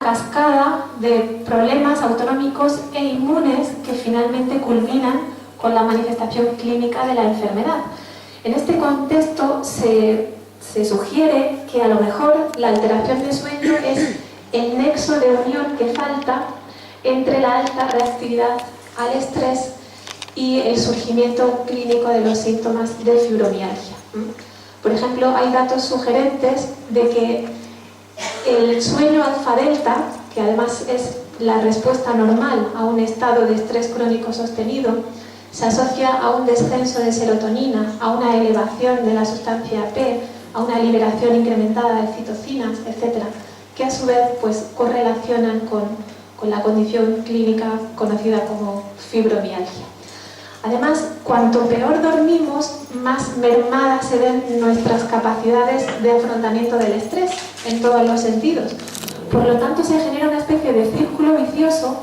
cascada de problemas autonómicos e inmunes que finalmente culminan con la manifestación clínica de la enfermedad. En este contexto se sugiere que a lo mejor la alteración de sueño es el nexo de unión que falta entre la alta reactividad al estrés y el surgimiento clínico de los síntomas de fibromialgia. Por ejemplo, hay datos sugerentes de que el sueño alfa-delta, que además es la respuesta normal a un estado de estrés crónico sostenido, se asocia a un descenso de serotonina, a una elevación de la sustancia P, a una liberación incrementada de citocinas, etc., que a su vez pues, correlacionan con la condición clínica conocida como fibromialgia. Además, cuanto peor dormimos, más mermadas se ven nuestras capacidades de afrontamiento del estrés en todos los sentidos. Por lo tanto, se genera una especie de círculo vicioso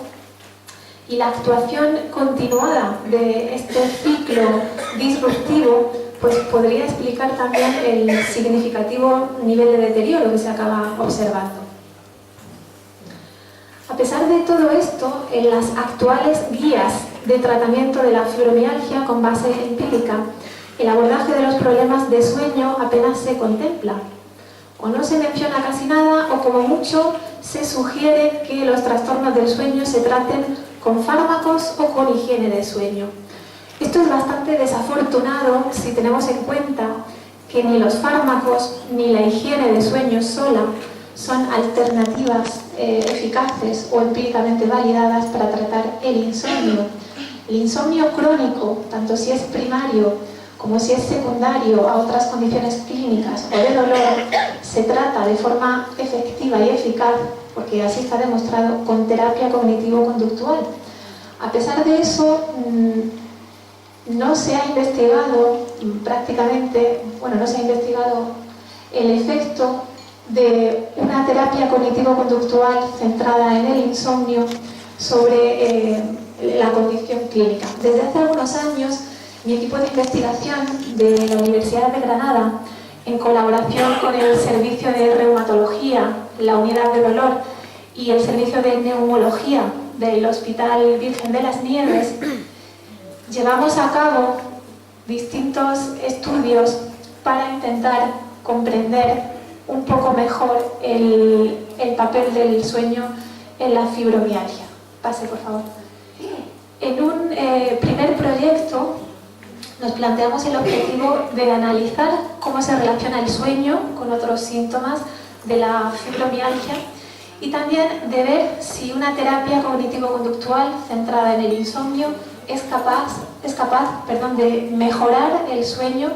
y la actuación continuada de este ciclo disruptivo pues podría explicar también el significativo nivel de deterioro que se acaba observando. A pesar de todo esto, en las actuales guías de tratamiento de la fibromialgia con base empírica, el abordaje de los problemas de sueño apenas se contempla. O no se menciona casi nada, o como mucho se sugiere que los trastornos del sueño se traten con fármacos o con higiene de sueño. Esto es bastante desafortunado si tenemos en cuenta que ni los fármacos ni la higiene de sueño sola son alternativas eficaces o empíricamente validadas para tratar el insomnio. El insomnio crónico, tanto si es primario como si es secundario a otras condiciones clínicas o de dolor, se trata de forma efectiva y eficaz, porque así está demostrado, con terapia cognitivo-conductual. A pesar de eso, no se ha investigado prácticamente, no se ha investigado el efecto de una terapia cognitivo-conductual centrada en el insomnio sobre la condición clínica. Desde hace algunos años, mi equipo de investigación de la Universidad de Granada, en colaboración con el Servicio de Reumatología, la Unidad de Dolor y el Servicio de Neumología del Hospital Virgen de las Nieves, llevamos a cabo distintos estudios para intentar comprender un poco mejor el papel del sueño en la fibromialgia. Pase, por favor. En un primer proyecto nos planteamos el objetivo de analizar cómo se relaciona el sueño con otros síntomas de la fibromialgia y también de ver si una terapia cognitivo-conductual centrada en el insomnio es capaz de mejorar el sueño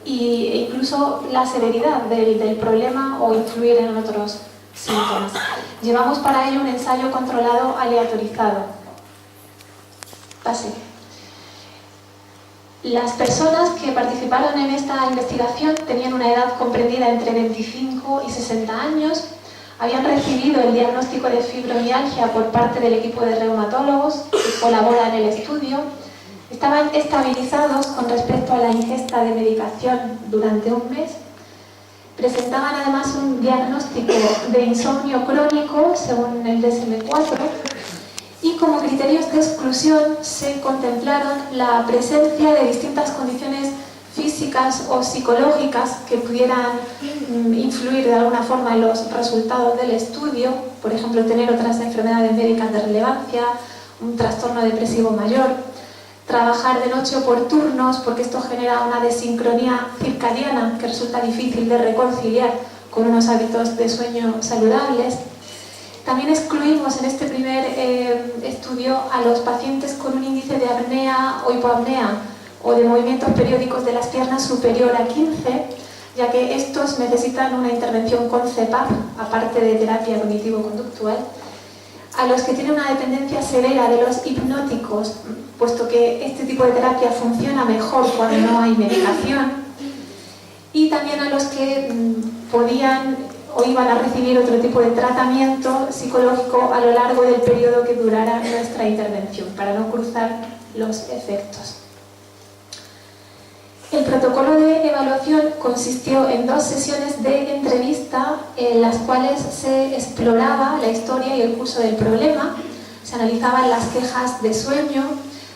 e incluso la severidad del problema o influir en otros síntomas. Llevamos para ello un ensayo controlado aleatorizado. Pase. Las personas que participaron en esta investigación tenían una edad comprendida entre 25 y 60 años, habían recibido el diagnóstico de fibromialgia por parte del equipo de reumatólogos que colabora en el estudio, estaban estabilizados con respecto a la ingesta de medicación durante un mes, presentaban además un diagnóstico de insomnio crónico según el DSM-4 y como criterios de exclusión se contemplaron la presencia de distintas condiciones físicas o psicológicas que pudieran influir de alguna forma en los resultados del estudio, por ejemplo, tener otras enfermedades médicas de relevancia, un trastorno depresivo mayor, trabajar de noche o por turnos, porque esto genera una desincronía circadiana que resulta difícil de reconciliar con unos hábitos de sueño saludables. También excluimos en este primer estudio a los pacientes con un índice de apnea o hipoapnea o de movimientos periódicos de las piernas superior a 15, ya que estos necesitan una intervención con CPAP, aparte de terapia cognitivo-conductual, a los que tienen una dependencia severa de los hipnóticos, puesto que este tipo de terapia funciona mejor cuando no hay medicación, y también a los que podían o iban a recibir otro tipo de tratamiento psicológico a lo largo del periodo que durara nuestra intervención, para no cruzar los efectos. El protocolo de evaluación consistió en 2 sesiones de entrevista en las cuales se exploraba la historia y el curso del problema, se analizaban las quejas de sueño,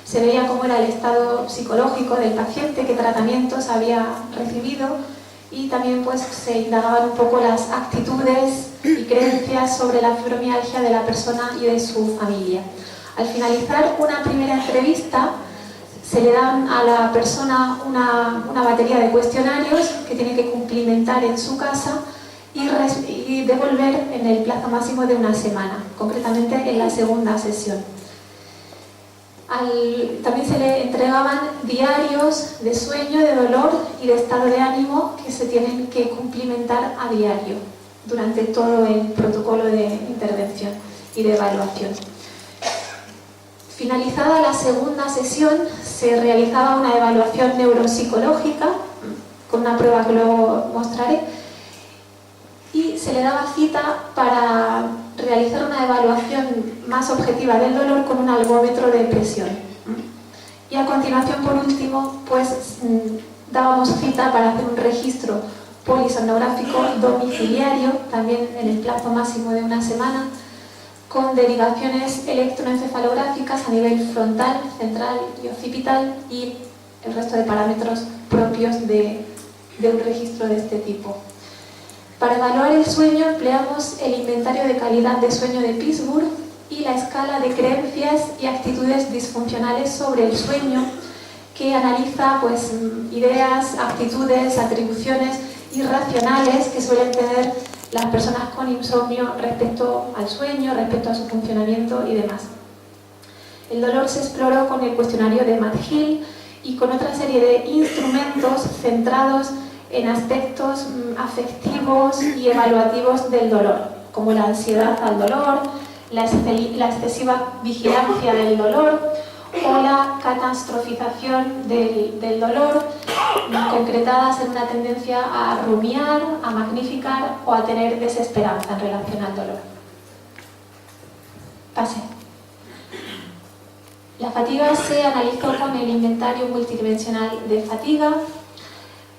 se veía cómo era el estado psicológico del paciente, qué tratamientos había recibido y también pues, se indagaban un poco las actitudes y creencias sobre la fibromialgia de la persona y de su familia. Al finalizar una primera entrevista, se le dan a la persona una batería de cuestionarios que tiene que cumplimentar en su casa y devolver en el plazo máximo de 1 semana, concretamente en la segunda sesión. También se le entregaban diarios de sueño, de dolor y de estado de ánimo que se tienen que cumplimentar a diario durante todo el protocolo de intervención y de evaluación. Finalizada la segunda sesión, se realizaba una evaluación neuropsicológica, con una prueba que luego mostraré, y se le daba cita para realizar una evaluación más objetiva del dolor con un algómetro de presión. Y a continuación, por último, pues dábamos cita para hacer un registro polisomnográfico domiciliario, también en el plazo máximo de 1 semana, con derivaciones electroencefalográficas a nivel frontal, central y occipital y el resto de parámetros propios de un registro de este tipo. Para evaluar el sueño empleamos el inventario de calidad de sueño de Pittsburgh y la escala de creencias y actitudes disfuncionales sobre el sueño, que analiza pues, ideas, actitudes, atribuciones irracionales que suelen tener las personas con insomnio respecto al sueño, respecto a su funcionamiento y demás. El dolor se exploró con el cuestionario de Matt-Hill y con otra serie de instrumentos centrados en aspectos afectivos y evaluativos del dolor, como la ansiedad al dolor, la excesiva vigilancia del dolor o la catastrofización del dolor, concretadas en una tendencia a rumiar, a magnificar o a tener desesperanza en relación al dolor. Pase. La fatiga se analizó con el inventario multidimensional de fatiga.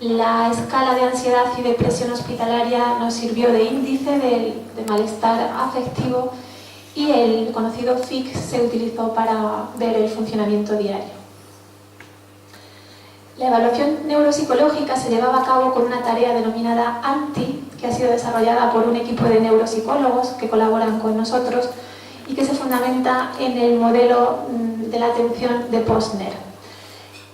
La escala de ansiedad y depresión hospitalaria nos sirvió de índice de malestar afectivo y el conocido FIC se utilizó para ver el funcionamiento diario. La evaluación neuropsicológica se llevaba a cabo con una tarea denominada ANTI, que ha sido desarrollada por un equipo de neuropsicólogos que colaboran con nosotros y que se fundamenta en el modelo de la atención de Posner.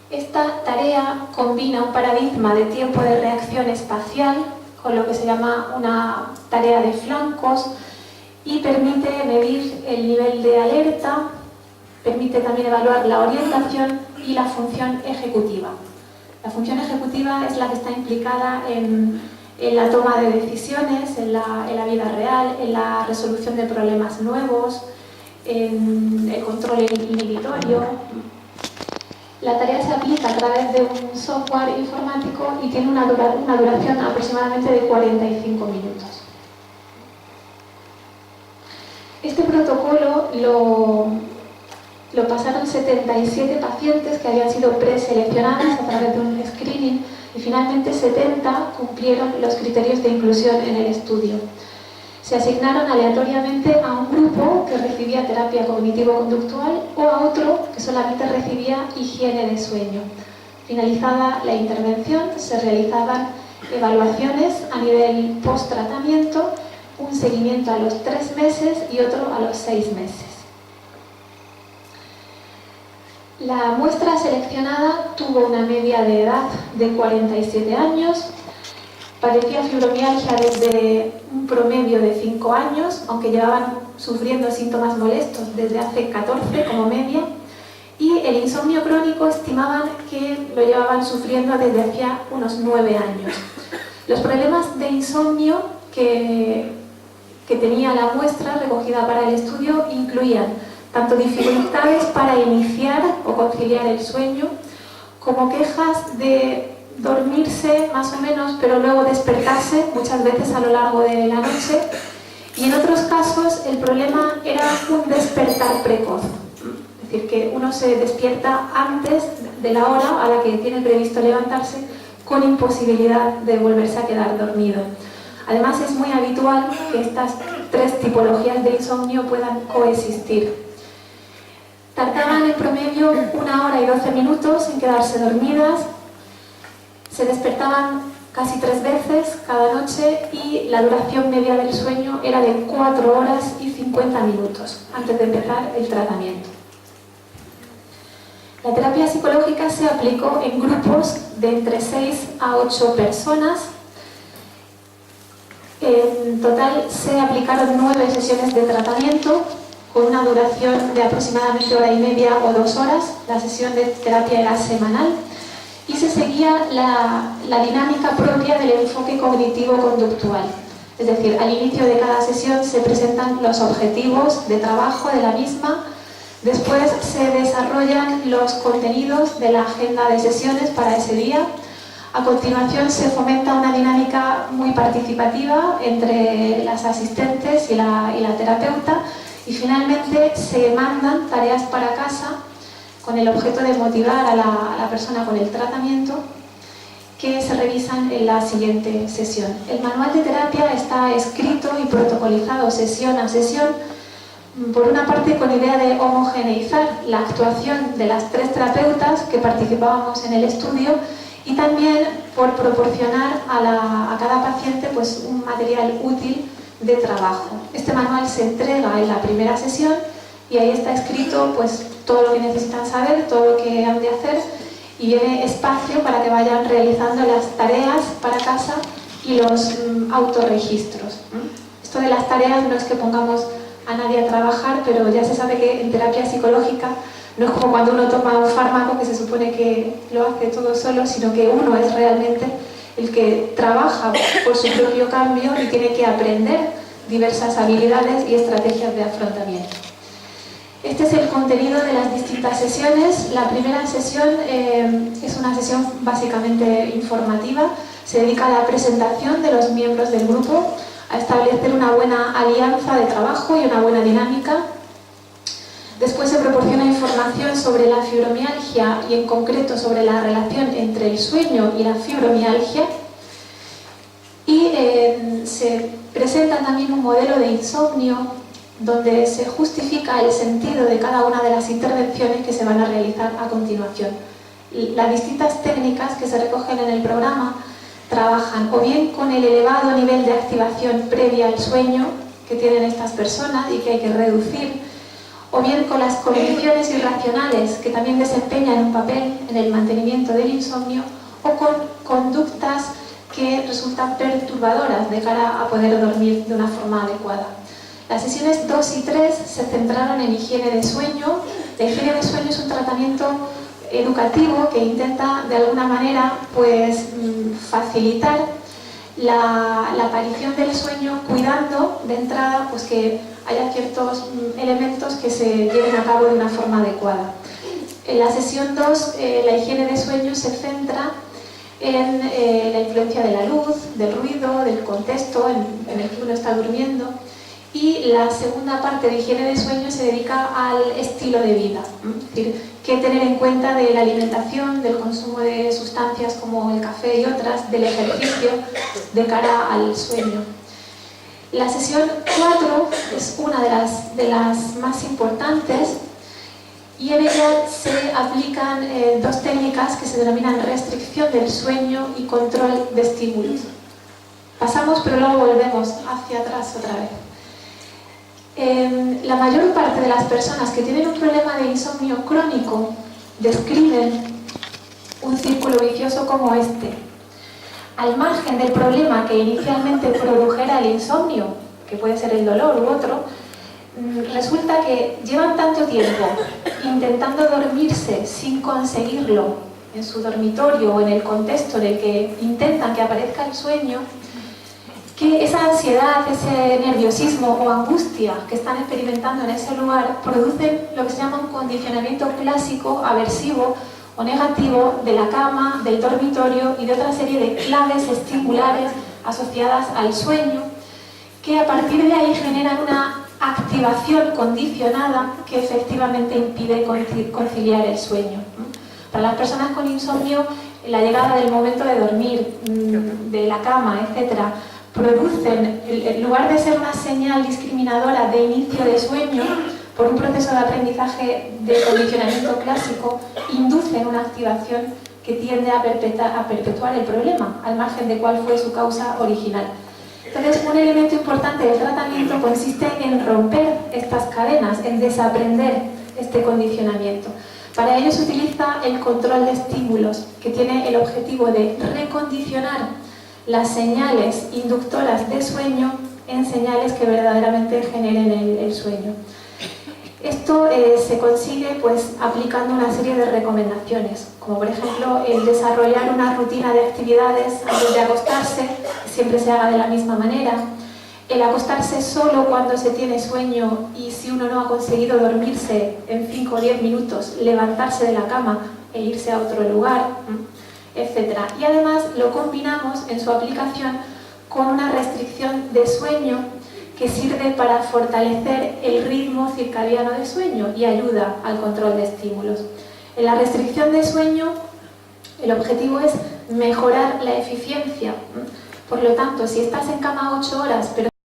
Esta tarea combina un paradigma de tiempo de reacción espacial con lo que se llama una tarea de flancos y permite medir el nivel de alerta, permite también evaluar la orientación y la función ejecutiva. La función ejecutiva es la que está implicada en la toma de decisiones, en la vida real, en la resolución de problemas nuevos, en el control inhibitorio. La tarea se aplica a través de un software informático y tiene una duración aproximadamente de 45 minutos. Este protocolo lo pasaron 77 pacientes que habían sido preseleccionados a través de un screening y finalmente 70 cumplieron los criterios de inclusión en el estudio. Se asignaron aleatoriamente a un grupo que recibía terapia cognitivo-conductual o a otro que solamente recibía higiene de sueño. Finalizada la intervención, se realizaban evaluaciones a nivel post-tratamiento, un seguimiento a los 3 meses y otro a los 6 meses. La muestra seleccionada tuvo una media de edad de 47 años, padecía fibromialgia desde un promedio de 5 años, aunque llevaban sufriendo síntomas molestos desde hace 14 como media, y el insomnio crónico estimaban que lo llevaban sufriendo desde hacía unos 9 años. Los problemas de insomnio que tenía la muestra recogida para el estudio incluían tanto dificultades para iniciar o conciliar el sueño, como quejas de dormirse más o menos, pero luego despertarse muchas veces a lo largo de la noche, y en otros casos el problema era un despertar precoz, es decir, que uno se despierta antes de la hora a la que tiene previsto levantarse, con imposibilidad de volverse a quedar dormido. Además, es muy habitual que estas tres tipologías de insomnio puedan coexistir. Tardaban en promedio 1 hora y 12 minutos en quedarse dormidas, se despertaban casi 3 veces cada noche y la duración media del sueño era de 4 horas y 50 minutos antes de empezar el tratamiento. La terapia psicológica se aplicó en grupos de entre 6 a 8 personas. En total se aplicaron 9 sesiones de tratamiento con una duración de aproximadamente 1 hora y media o 2 horas. La sesión de terapia era semanal y se seguía la dinámica propia del enfoque cognitivo-conductual. Es decir, al inicio de cada sesión se presentan los objetivos de trabajo de la misma, después se desarrollan los contenidos de la agenda de sesiones para ese día. A continuación se fomenta una dinámica muy participativa entre las asistentes y la terapeuta y finalmente se mandan tareas para casa con el objeto de motivar a la persona con el tratamiento, que se revisan en la siguiente sesión. El manual de terapia está escrito y protocolizado sesión a sesión, por una parte con idea de homogeneizar la actuación de las 3 terapeutas que participábamos en el estudio y también por proporcionar a cada paciente pues, un material útil de trabajo. Este manual se entrega en la primera sesión y ahí está escrito pues, todo lo que necesitan saber, todo lo que han de hacer y viene espacio para que vayan realizando las tareas para casa y los autorregistros. Esto de las tareas no es que pongamos a nadie a trabajar, pero ya se sabe que en terapia psicológica no es como cuando uno toma un fármaco que se supone que lo hace todo solo, sino que uno es realmente el que trabaja por su propio cambio y tiene que aprender diversas habilidades y estrategias de afrontamiento. Este es el contenido de las distintas sesiones. La primera sesión es una sesión básicamente informativa, se dedica a la presentación de los miembros del grupo, a establecer una buena alianza de trabajo y una buena dinámica. Después se proporciona información sobre la fibromialgia y en concreto sobre la relación entre el sueño y la fibromialgia. Y se presenta también un modelo de insomnio donde se justifica el sentido de cada una de las intervenciones que se van a realizar a continuación. Las distintas técnicas que se recogen en el programa trabajan o bien con el elevado nivel de activación previa al sueño que tienen estas personas y que hay que reducir, o bien con las condiciones irracionales que también desempeñan un papel en el mantenimiento del insomnio, o con conductas que resultan perturbadoras de cara a poder dormir de una forma adecuada. Las sesiones 2 y 3 se centraron en higiene de sueño. La higiene de sueño es un tratamiento educativo que intenta de alguna manera pues, facilitar la aparición del sueño, cuidando de entrada pues, que haya ciertos elementos que se lleven a cabo de una forma adecuada. En la sesión 2, la higiene de sueño se centra en la influencia de la luz, del ruido, del contexto en el que uno está durmiendo. Y la segunda parte de higiene de sueño se dedica al estilo de vida, es decir, qué tener en cuenta de la alimentación, del consumo de sustancias como el café y otras, del ejercicio de cara al sueño. La sesión 4 es una de las más importantes y en ella se aplican 2 técnicas que se denominan restricción del sueño y control de estímulos. Pasamos pero luego volvemos hacia atrás otra vez. La mayor parte de las personas que tienen un problema de insomnio crónico describen un círculo vicioso como este. Al margen del problema que inicialmente produjera el insomnio, que puede ser el dolor u otro, resulta que llevan tanto tiempo intentando dormirse sin conseguirlo en su dormitorio o en el contexto en el que intentan que aparezca el sueño, que esa ansiedad, ese nerviosismo o angustia que están experimentando en ese lugar producen lo que se llama un condicionamiento clásico, aversivo o negativo de la cama, del dormitorio y de otra serie de claves estimulares asociadas al sueño, que a partir de ahí generan una activación condicionada que efectivamente impide conciliar el sueño. Para las personas con insomnio, la llegada del momento de dormir, de la cama, etcétera, producen, en lugar de ser una señal discriminadora de inicio de sueño, por un proceso de aprendizaje de condicionamiento clásico, inducen una activación que tiende a perpetuar el problema, al margen de cuál fue su causa original. Entonces, un elemento importante del tratamiento consiste en romper estas cadenas, en desaprender este condicionamiento. Para ello se utiliza el control de estímulos, que tiene el objetivo de recondicionar las señales inductoras de sueño en señales que verdaderamente generen el sueño. Esto se consigue pues, aplicando una serie de recomendaciones, como por ejemplo el desarrollar una rutina de actividades antes de acostarse, siempre se haga de la misma manera, el acostarse solo cuando se tiene sueño y si uno no ha conseguido dormirse en 5 o 10 minutos, levantarse de la cama e irse a otro lugar, etc. Y además lo combinamos en su aplicación con una restricción de sueño que sirve para fortalecer el ritmo circadiano de sueño y ayuda al control de estímulos. En la restricción de sueño, el objetivo es mejorar la eficiencia. Por lo tanto, si estás en cama 8 horas, pero